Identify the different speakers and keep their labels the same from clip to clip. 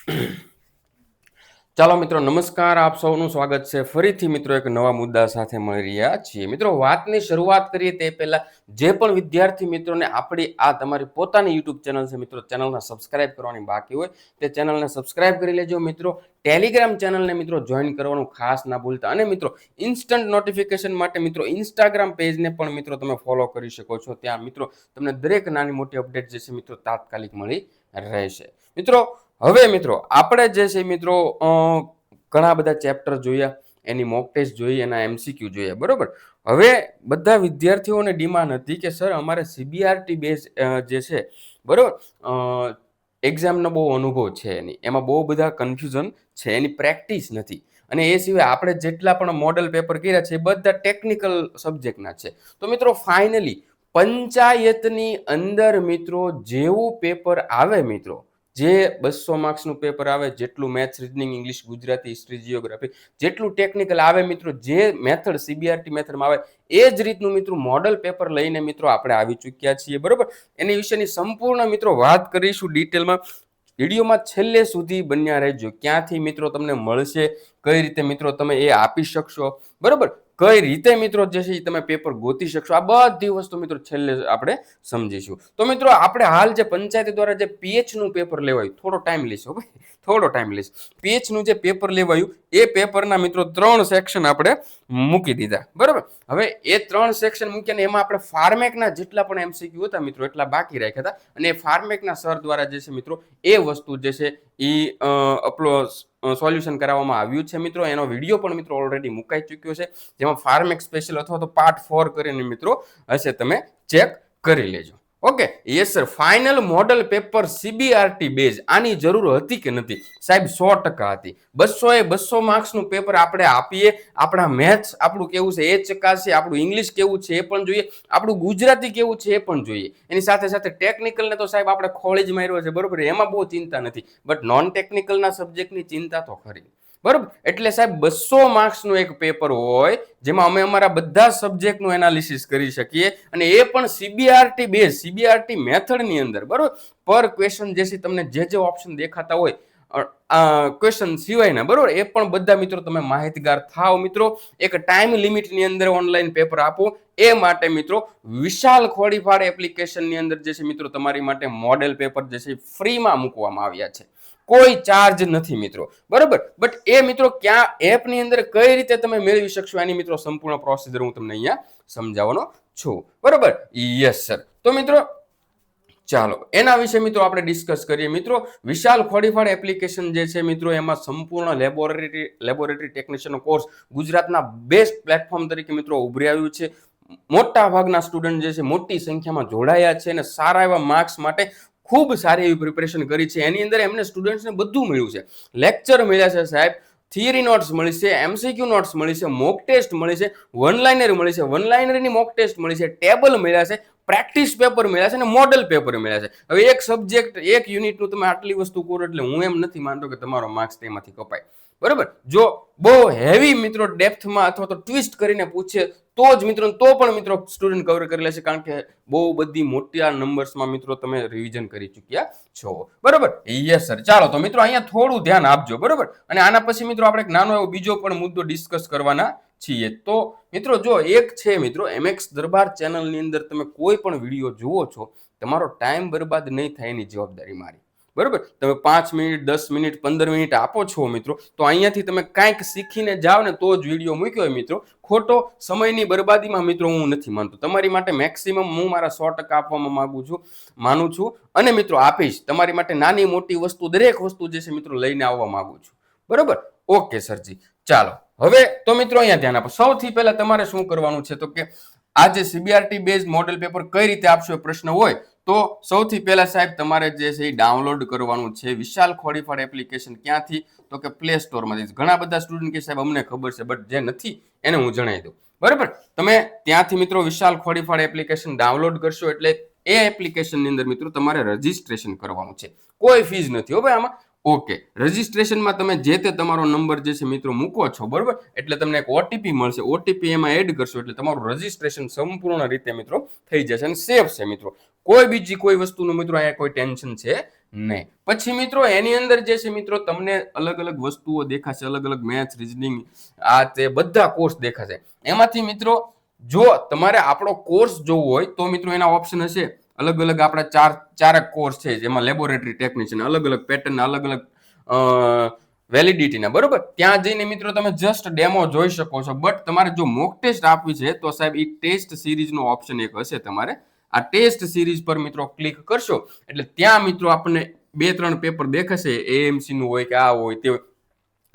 Speaker 1: ચાલો મિત્રો, નમસ્કાર. આપ સૌનું સ્વાગત છે ફરીથી મિત્રો એક નવા મુદ્દા સાથે મળી રહ્યા છીએ. મિત્રો, વાતની શરૂઆત કરીએ તે પહેલા જે પણ વિદ્યાર્થી મિત્રોને આપણી આ તમારી પોતાની યુટ્યુબ ચેનલ છે મિત્રો, ચેનલને સબસ્ક્રાઇબ કરવાની બાકી હોય તે ચેનલને સબસ્ક્રાઇબ કરી લેજો મિત્રો. ટેલિગ્રામ ચેનલને મિત્રો જોઈન કરવાનું ખાસ ના ભૂલતા. અને મિત્રો, ઇન્સ્ટન્ટ નોટિફિકેશન માટે મિત્રો ઇન્સ્ટાગ્રામ પેજને પણ મિત્રો તમે ફોલો કરી શકો છો. ત્યાં મિત્રો તમને દરેક નાની મોટી અપડેટ જે છે મિત્રો તાત્કાલિક મળી રહેશે. મિત્રો, હવે મિત્રો આપણે જે છે મિત્રો ઘણા બધા ચેપ્ટર જોયા, એની મોક ટેસ્ટ જોઈ, એના એમસીક્યુ જોયા, બરોબર. હવે બધા વિદ્યાર્થીઓને ડિમાન્ડ હતી કે સર અમારે સીબીઆરટી બેઝ જે છે બરોબર, એક્ઝામનો બહુ અનુભવ છે એની, એમાં બહુ બધા કન્ફ્યુઝન છે, એની પ્રેક્ટિસ નથી. અને એ સિવાય આપણે જેટલા પણ મોડલ પેપર કર્યા છે એ બધા ટેકનિકલ સબ્જેક્ટના છે. તો મિત્રો ફાઇનલી પંચાયતની અંદર મિત્રો જેવું પેપર આવે મિત્રો, જે 200 માર્ક્સનું પેપર આવે, જેટલું maths, reasoning, English, Gujarati, history, geography, જેટલું ટેકનિકલ આવે મિત્રો, જે મેથડ સીબીઆરટી મેથડમાં આવે એ જ રીતનું મિત્રો મોડલ પેપર લઈને મિત્રો આપણે આવી ચૂક્યા છીએ, બરોબર. એની વિશેની સંપૂર્ણ મિત્રો વાત કરીશું ડિટેલમાં. વિડીયોમાં છેલ્લે સુધી બન્યા રહેજો. ક્યાંથી મિત્રો તમને મળશે, કઈ રીતે મિત્રો તમે એ આપી શકશો, બરોબર, કઈ રીતે મિત્રો જે છે એ તમે પેપર ગોતી શકશો, આ બધી વસ્તુ મિત્રો છેલ્લે આપણે સમજીશું. તો મિત્રો આપણે હાલ જે પંચાયત દ્વારા જે પીએચનું પેપર લેવાયું, થોડો ટાઈમ લેશો ભાઈ, થોડો ટાઈમ લેશ. પીએચનું જે પેપર લેવાયું એ પેપરના મિત્રો 3 સેક્શન આપણે મૂકી દીધા, બરોબર. હવે એ 3 સેક્શન મૂક્યા ને એમાં આપણે ફાર્મેકના જેટલા પણ એમસીક્યુ હતા મિત્રો એટલા બાકી રાખ્યા હતા. અને એ ફાર્મેકના સર દ્વારા જે છે મિત્રો એ વસ્તુ જે છે એ સોલ્યુશન કરાવવામાં આવ્યું છે મિત્રો. એનો વિડીયો પણ મિત્રો ઓલરેડી મુકાઈ ચૂક્યો છે, જેમાં ફાર્મેક સ્પેશિયલ અથવા તો પાર્ટ 4 કરીને મિત્રો હશે, તમે ચેક કરી લેજો. Okay, yes sir. Final model paper CBRT base, આની જરૂર હતી કે નથી સાહેબ? 100% હતી. 200 માર્ક્સનું પેપર આપણે આપીએ, આપણા મેથ્સ આપણું કેવું છે એ ચકાસીએ, આપણું ઇંગ્લિશ કેવું છે એ પણ જોઈએ, આપણું ગુજરાતી કેવું છે એ પણ જોઈએ. એની સાથે સાથે ટેકનિકલને તો સાહેબ આપણે ખોળી જ માર્યો છે, બરોબર, એમાં બહુ ચિંતા નથી. બટ નોન ટેકનિકલના સબ્જેક્ટની ચિંતા તો ખરી, બરોબર. એટલે સાહેબ 200 માર્ક્સનું એક પેપર હોય જેમાં અમે અમારા બધા સબ્જેક્ટનું એનાલિસિસ કરી શકીએ, અને એ પણ સીબીઆરટી બેઝ, સીબીઆરટી મેથડની અંદર, બરોબર. પર ક્વેશ્ચન જે છે તમને જે ઓપ્શન દેખાતા હોય ક્વેશ્ચન સિવાયના, બરોબર, એ પણ બધા મિત્રો તમે માહિતગાર થાવ મિત્રો. એક ટાઈમ લિમિટની અંદર ઓનલાઈન પેપર આપો, એ માટે મિત્રો વિશાલ ખોડીફાડ એપ્લિકેશનની અંદર જે છે મિત્રો તમારી માટે મોડેલ પેપર જે છે ફ્રીમાં મૂકવામાં આવ્યા છે, કોઈ ચાર્જ નથી મિત્રો, બરોબર. બટ એ મિત્રો ક્યાં એપની અંદર કઈ રીતે તમે મેળવી શકશો એની મિત્રો સંપૂર્ણ પ્રોસિજર હું તમને અહીંયા સમજાવવાનો છું, બરોબર. Yes sir. તો મિત્રો ચાલો એના વિશે મિત્રો આપણે ડિસ્કસ કરીએ. મિત્રો વિશાલ ખોડીફાડ એપ્લિકેશન જે છે મિત્રો એમાં સંપૂર્ણ લેબોરેટરી ટેકનિશિયનનો કોર્સ ગુજરાતના બેસ્ટ પ્લેટફોર્મ તરીકે મિત્રો ઉભરી આવ્યું છે. મોટા ભાગના સ્ટુડન્ટ જે છે મોટી સંખ્યામાં જોડાયા છે અને સારા એવા માર્ક્સ માટે ખૂબ સારી એવી પ્રિપેરેશન કરી છે. એની અંદર એમને સ્ટુડન્ટ્સને બધું મળ્યું છે. લેક્ચર મળ્યા છે સાહેબ, થિયરી નોટ્સ મળી છે, એમસીક્યુ નોટ્સ મળી છે, મોક ટેસ્ટ મળી છે, વન લાઇનર મળી છે, વન લાઇનરની મોક ટેસ્ટ મળી છે, ટેબલ મળ્યા છે, પ્રેક્ટિસ પેપર મળ્યા છે અને મોડલ પેપર મળ્યા છે. હવે એક સબ્જેક્ટ એક યુનિટનું તમે આટલી વસ્તુ કરો એટલે હું એમ નથી માનતો કે તમારો માર્ક્સ તેમાંથી કપાય, બરોબર. જો બહુ હેવી મિત્રો ડેપ્થમાં અથવા તો ટ્વિસ્ટ કરીને પૂછે તો જ મિત્રો, તો પણ મિત્રો સ્ટુડન્ટ કવર કરી લેશે, કારણ કે બહુ બધી મોટા નંબર્સમાં મિત્રો તમે રિવિઝન કરી ચૂક્યા છો, બરોબર. Yes sir. ચાલો તો મિત્રો અહીંયા થોડું ધ્યાન આપજો, બરોબર. અને આના પછી મિત્રો આપણે એક નાનો એવો બીજો પણ મુદ્દો ડિસ્કસ કરવાના છીએ. તો મિત્રો જો એક છે મિત્રો, એમએક્સ દરબાર ચેનલની અંદર તમે કોઈ પણ વિડીયો જુઓ છો, તમારો ટાઈમ બરબાદ નહીં થાય એની જવાબદારી મારી, બરોબર. તમે 5 મિનિટ, 10 મિનિટ, 15 મિનિટ આપો છો મિત્રો, તો અહીંયાથી તમે કાંઈક શીખીને જાઓ ને તો જ વિડીયો મૂક્યો હોય મિત્રો. ખોટો સમયની બરબાદીમાં મિત્રો હું નથી માનતો. તમારી માટે મેક્સિમમ હું મારા 100% આપવામાં માનું છું અને મિત્રો આપીશ. તમારી માટે નાની મોટી વસ્તુ, દરેક વસ્તુ જે છે મિત્રો લઈને આવવા માંગુ છું, બરોબર. ઓકે સરજી. ચાલો હવે તો મિત્રો અહીંયા ધ્યાન આપો. સૌથી પહેલા તમારે શું કરવાનું છે તો કે આ જે સીબીઆરટી બેઝ મોડેલ પેપર કઈ રીતે આપશો એ પ્રશ્ન હોય તો સૌથી પહેલા સાહેબ તમારે જે છે એ ડાઉનલોડ કરવાનું છે વિશાલ ખોડીફાડ એપ્લિકેશન. ક્યાંથી તો કે પ્લે સ્ટોરમાંથી. ઘણા બધા સ્ટુડન્ટ કે સાહેબ અમને ખબર છે, બટ જે નથી એને હું જણાવી દઉં, બરાબર. તમે ત્યાંથી મિત્રો વિશાલ ખોડીફાડ એપ્લિકેશન ડાઉનલોડ કરશો એટલે એ એપ્લિકેશનની અંદર મિત્રો તમારે રજીસ્ટ્રેશન કરવાનું છે. કોઈ ફીસ નથી હો ભાઈ આમાં. ઓકે, રજીસ્ટ્રેશનમાં તમે જે તે તમારો નંબર જે છે મિત્રો મૂકો છો, બરોબર, એટલે તમને એક ઓટીપી મળશે. ઓટીપી એમાં એડ કરશો એટલે તમારું રજીસ્ટ્રેશન સંપૂર્ણ રીતે મિત્રો થઈ જશે અને સેફ છે મિત્રો. કોઈ બીજી કોઈ વસ્તુનું મિત્રો અહીંયા કોઈ ટેન્શન છે નહીં. પછી મિત્રો એની અંદર જે છે મિત્રો તમને અલગ અલગ વસ્તુઓ દેખાશે, અલગ અલગ મેથ્સ, રીઝનિંગ, આ તે બધા કોર્સ દેખાશે. એમાંથી મિત્રો જો તમારે આપણો કોર્સ જોવો હોય તો મિત્રો એના ઓપ્શન હશે અલગ અલગ. આપણા ચારક કોર્સ છે જેમાં લેબોરેટરી ટેકનિશિયન, અલગ અલગ પેટર્ન, અલગ અલગ વેલિડિટીના, બરોબર. ત્યાં જઈને મિત્રો તમે જસ્ટ ડેમો જોઈ શકો છો. બટ તમારે જો મોક ટેસ્ટ આપવી છે તો સાહેબ એ ટેસ્ટ સિરીઝનો ઓપ્શન એક હશે. તમારે આ ટેસ્ટ સિરીઝ પર મિત્રો ક્લિક કરશો એટલે ત્યાં મિત્રો આપણને 2-3 પેપર દેખાશે, એએમસી નું હોય કે આ હોય તે.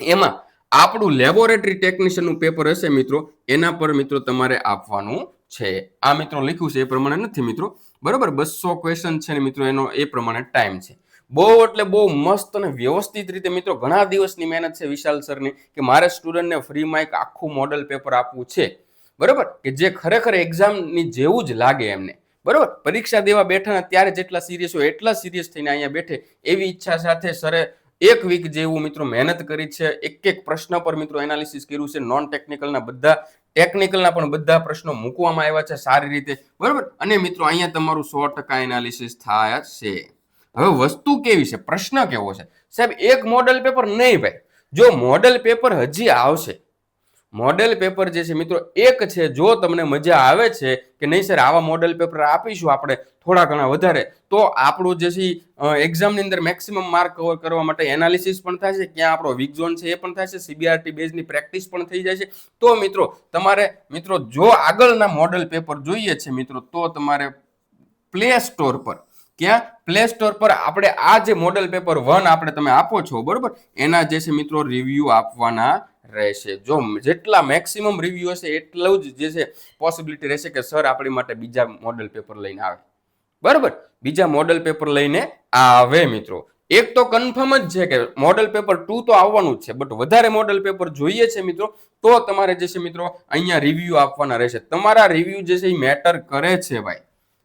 Speaker 1: એમાં આપણું લેબોરેટરી ટેકનિશિયનનું પેપર હશે મિત્રો, એના પર મિત્રો તમારે આપવાનું છે. આ મિત્રો લખ્યું છે એ પ્રમાણે નથી મિત્રો, બરોબર. 200 ક્વેશ્ચન છે ને મિત્રો, એનો એ પ્રમાણે ટાઈમ છે. બહુ એટલે બહુ મસ્ત અને વ્યવસ્થિત રીતે મિત્રો ઘણા દિવસની મહેનત છે વિશાલ સરની કે મારે સ્ટુડન્ટને ફ્રીમાં એક આખું મોડલ પેપર આપવું છે, બરોબર, કે જે ખરેખર એક્ઝામની જેવું જ લાગે એમને, બરોબર. પરીક્ષા દેવા બેઠા ને ત્યારે જેટલા સિરિયસ હોય એટલા સિરિયસ થઈને અહીંયા બેઠે એવી ઈચ્છા સાથે સરે 1 વીક જેવું મિત્રો મહેનત કરી છે. એક પ્રશ્ન પર મિત્રો એનાલિસિસ કર્યું છે. નોન ટેકનિકલના બધા, ટેકનિકલના પણ બધા પ્રશ્નો મૂકવામાં આવ્યા છે સારી રીતે, બરોબર. અને મિત્રો અહીંયા તમારું 100% એનાલિસિસ થાય છે. હવે વસ્તુ કેવી છે, પ્રશ્ન કેવો છે સાહેબ? એક મોડલ પેપર નહીં ભાઈ, જો મોડલ પેપર હજી આવશે. મોડેલ પેપર જે છે મિત્રો એક છે. જો તમને મજા આવે છે કે નહીં સર આવા મોડેલ પેપર આપીશું આપણે થોડા ઘણા વધારે, તો આપણું જે છે એક્ઝામની અંદર મેક્સિમમ માર્ક કવર કરવા માટે એનાલિસિસ પણ થાય છે, ક્યાં આપણો વીક ઝોન છે એ પણ થાય છે, સીબીઆરટી બેઝની પ્રેક્ટિસ પણ થઈ જાય છે. તો મિત્રો તમારે મિત્રો જો આગળના મોડેલ પેપર જોઈએ છે મિત્રો, તો તમારે પ્લે સ્ટોર પર, ક્યાં પ્લે સ્ટોર પર આપણે આ જે મોડેલ પેપર 1 આપણે તમે આપો છો, બરોબર, એના જે છે મિત્રો રિવ્યુ આપવાના રહેશે. જો જેટલા મેક્સિમમ રિવ્યુ હશે એટલું જ જે છે પોસિબિલિટી રહેશે કે સર આપણી માટે બીજા મોડેલ પેપર લઈને આવે, બરાબર, બીજા મોડેલ પેપર લઈને આવે મિત્રો. એક તો કન્ફર્મ જ છે કે મોડેલ પેપર 2 તો આવવાનું જ છે, બટ વધારે મોડેલ પેપર જોઈએ છે મિત્રો તો તમારે જે છે મિત્રો અહીંયા રિવ્યુ આપવાના રહેશે. તમારા રિવ્યુ જે છે એ મેટર કરે છે ભાઈ,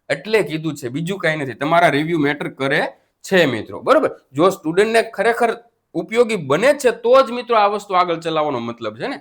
Speaker 1: એટલે કીધું છે, બીજું કઈ નથી. તમારા રિવ્યુ મેટર કરે છે મિત્રો, બરોબર. જો સ્ટુડન્ટને ખરેખર ઉપયોગી બને છે તો જ મિત્રો આ વસ્તુ આગળ ચલાવવાનો મતલબ છે ને.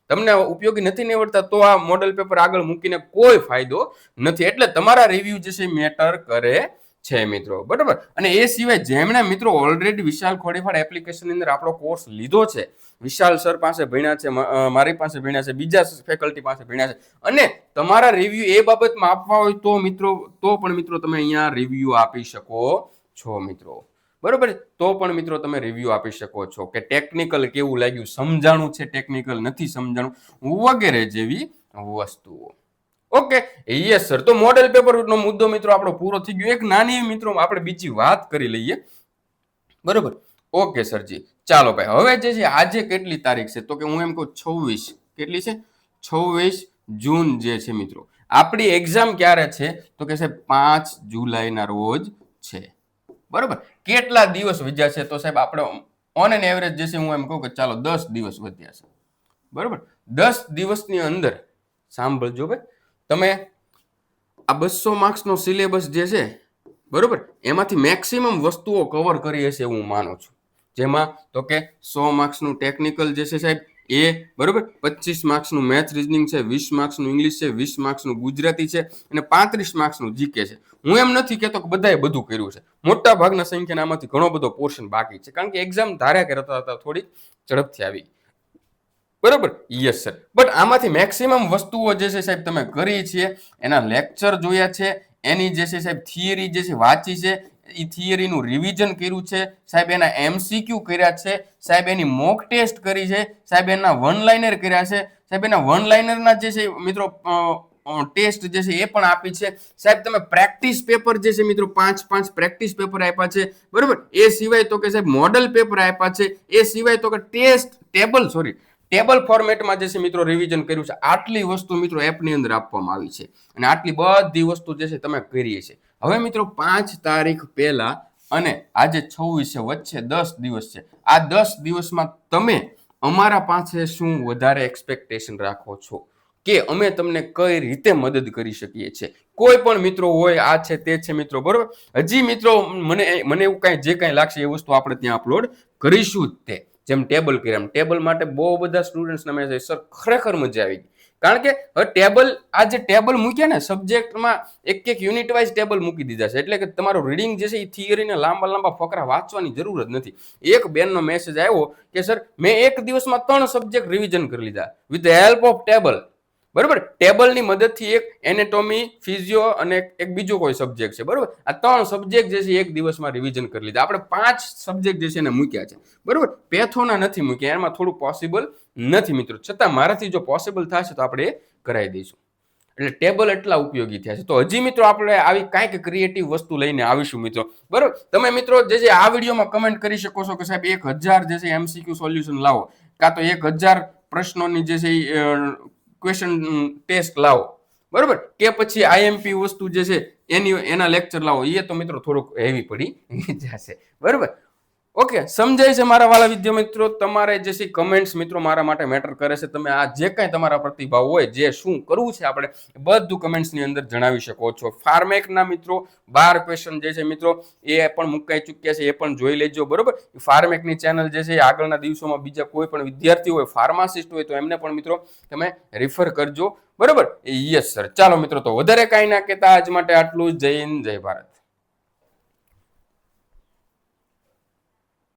Speaker 1: તમને ઉપયોગી નથી નીવડતા તો આ મોડેલ પેપર આગળ મૂકીને કોઈ ફાયદો નથી. એટલે તમારા રિવ્યુ જે છે મેટર કરે છે મિત્રો, બરોબર. અને એ સિવાય જેમણે મિત્રો ઓલરેડી વિશાલ ખોડીફાડ એપ્લિકેશનની અંદર આપણો કોર્સ લીધો છે, વિશાલ સર પાસે ભણ્યા છે, મારી પાસે ભણ્યા છે, બીજા ફેકલ્ટી પાસે ભણ્યા છે, અને તમારા રિવ્યુ એ બાબતમાં આપવા હોય તો મિત્રો તો પણ મિત્રો તમે અહીંયા રિવ્યુ આપી શકો છો મિત્રો, બરોબર. તો પણ મિત્રો તમે રિવ્યુ આપી શકો છો કે ટેકનિકલ કેવું લાગ્યું, સમજાણું છે ટેકનિકલ, નથી સમજાણું, વગેરે જેવી વસ્તુઓ. Okay, yes sir. તો મોડેલ પેપરનો મુદ્દો મિત્રો આપણો પૂરો થઈ ગયો. એક નાની મિત્રો આપણે બીજી વાત કરી લઈએ, બરોબર. ઓકે સરજી, ચાલો ભાઈ. હવે જે છે આજે કેટલી તારીખ છે, તો કે હું એમ કહું 26, કેટલી છે, 26 જૂન જે છે મિત્રો. આપણી એક્ઝામ ક્યારે છે, તો કે સાહેબ 5 જુલાઈના રોજ છે, બરોબર. કેટલા દિવસ વધ્યા છે, તો સાહેબ આપણે ઓન એન એવરેજ જે છે હું એમ કહું કે ચાલો 10 દિવસ વધ્યા છે, બરોબર. 10 દિવસની અંદર સાંભળજો ભાઈ, તમે આ 200 માર્ક્સનો સિલેબસ જે છે, બરોબર, એમાંથી મેક્સિમમ વસ્તુઓ કવર કરી હશે હું માનું છું. જેમાં તો કે 100 માર્ક્સનું ટેકનિકલ જે છે સાહેબ એ, બરોબર, 25 માર્ક્સનું મેથ્સ રીઝનિંગ છે, 20 માર્ક્સનું ઇંગ્લિશ છે, 20 માર્ક્સનું ગુજરાતી છે, અને 35 માર્ક્સનું જીકે છે. હું એમ નથી કહેતો કે બધાએ બધું કર્યું છે, મોટા ભાગના સંખ્યાના આમાંથી ઘણો બધો પોર્શન બાકી છે, કારણ કે એક્ઝામ ધાર્યા કરતા હતા થોડી ઝડપથી આવી, બરોબર. Yes sir. બટ આમાંથી મેક્સિમમ વસ્તુઓ જે છે સાહેબ તમે કરી છે, એના લેક્ચર જોયા છે, એની જે છે સાહેબ થિયરી જે છે વાંચી છે, એ થિયરીનું રિવિઝન કર્યું છે સાહેબ, એના એમસીક્યુ કર્યા છે સાહેબ, એની મોક ટેસ્ટ કરી છે સાહેબ, એના વન લાઇનર કર્યા છે સાહેબ, એના વન લાઇનરના જે છે મિત્રો ટેસ્ટ જે છે એ પણ આપી છે સાહેબ. તમે પ્રેક્ટિસ પેપર જે છે મિત્રો 5 પ્રેક્ટિસ પેપર આપ્યા છે, બરોબર. એ સિવાય તો કે સાહેબ મોડલ પેપર આપ્યા છે, એ સિવાય તો કે ટેબલ ફોર્મેટમાં જે છે મિત્રો રિવિઝન કર્યું છે. આટલી વસ્તુ મિત્રો એપની અંદર આપવામાં આવી છે, અને આટલી બધી વસ્તુ જે છે તમે કરી છે. હવે મિત્રો 5 તારીખ પહેલા અને આજે 26 છે, વચ્ચે 10 દિવસ છે. આ 10 દિવસમાં તમે અમારા પાસે શું વધારે એક્સપેક્ટેશન રાખો છો કે અમે તમને કઈ રીતે મદદ કરી શકીએ છીએ? કોઈ પણ મિત્રો હોય, આ છે તે છે મિત્રો, બરોબર. હજી મિત્રો મને એવું કાંઈ જે કાંઈ લાગશે એ વસ્તુ આપણે ત્યાં અપલોડ કરીશું જ. તે જેમ ટેબલ કર્યા, ટેબલ માટે બહુ બધા સ્ટુડન્ટ્સના મેસેજ, સર ખરેખર મજા આવી ગઈ, કારણ કે હવે ટેબલ આ જે ટેબલ મૂક્યા ને સબ્જેક્ટમાં એક એક યુનિટ વાઇઝ ટેબલ મૂકી દીધા છે, એટલે કે તમારું રીડિંગ જે છે એ થિયરીને લાંબા લાંબા ફકરા વાંચવાની જરૂર જ નથી. એક બેનનો મેસેજ આવ્યો કે સર મેં એક દિવસમાં 3 સબ્જેક્ટ રિવિઝન કરી લીધા with the help of table. બરોબર, ટેબલની મદદથી એક એનેટોમી, ફિઝિયો અને એક બીજો કોઈ સબ્જેક્ટ છે. બરોબર, આ 3 સબ્જેક્ટ જે છે એક દિવસમાં રિવિઝન કરી લીધા. આપણે 5 સબ્જેક્ટ જે છે એને મૂક્યા છે. બરોબર, પેથોના નથી મૂક્યા, એમાં થોડું પોસિબલ નથી મિત્રો, છતાં મારાથી જો પોસિબલ થશે તો આપણે એ કરાવી દઈશું. એટલે ટેબલ એટલા ઉપયોગી થયા છે. તો હજી મિત્રો આપણે આવી કાંઈક ક્રિએટિવ વસ્તુ લઈને આવીશું મિત્રો. બરોબર, તમે મિત્રો જે છે આ વિડીયોમાં કમેન્ટ કરી શકો છો કે સાહેબ 1000 જે છે એમસીક્યુ સોલ્યુશન લાવો, કાં તો 1000 પ્રશ્નોની જે છે ક્વેશ્ચન ટેસ્ટ લાવો. બરોબર, કે પછી આઈએમપી વસ્તુ જે છે એના લેક્ચર લાવો. એ તો મિત્રો થોડુંક હેવી પડી જશે. બરોબર, ઓકે, સમજાય છે મારા વાલા વિદ્યાર્થી મિત્રો? તમારે જે છે કમેન્ટ્સ મિત્રો મારા માટે મેટર કરે છે. તમે આ જે કાંઈ તમારા પ્રતિભાવ હોય, જે શું કરવું છે આપણે, બધું કમેન્ટ્સની અંદર જણાવી શકો છો. ફાર્મેકના મિત્રો 12 ક્વેશ્ચન જે છે મિત્રો એ પણ મુકાઈ ચૂક્યા છે, એ પણ જોઈ લેજો. બરોબર, ફાર્મેકની ચેનલ જે છે આગળના દિવસોમાં બીજા કોઈ પણ વિદ્યાર્થી હોય, ફાર્માસિસ્ટ હોય, તો એમને પણ મિત્રો તમે રિફર કરજો. બરોબર, યસ સર. ચાલો મિત્રો, તો વધારે કાંઈ ના કહેતા આજ માટે આટલું જ. જય હિન્દ, જય ભારત.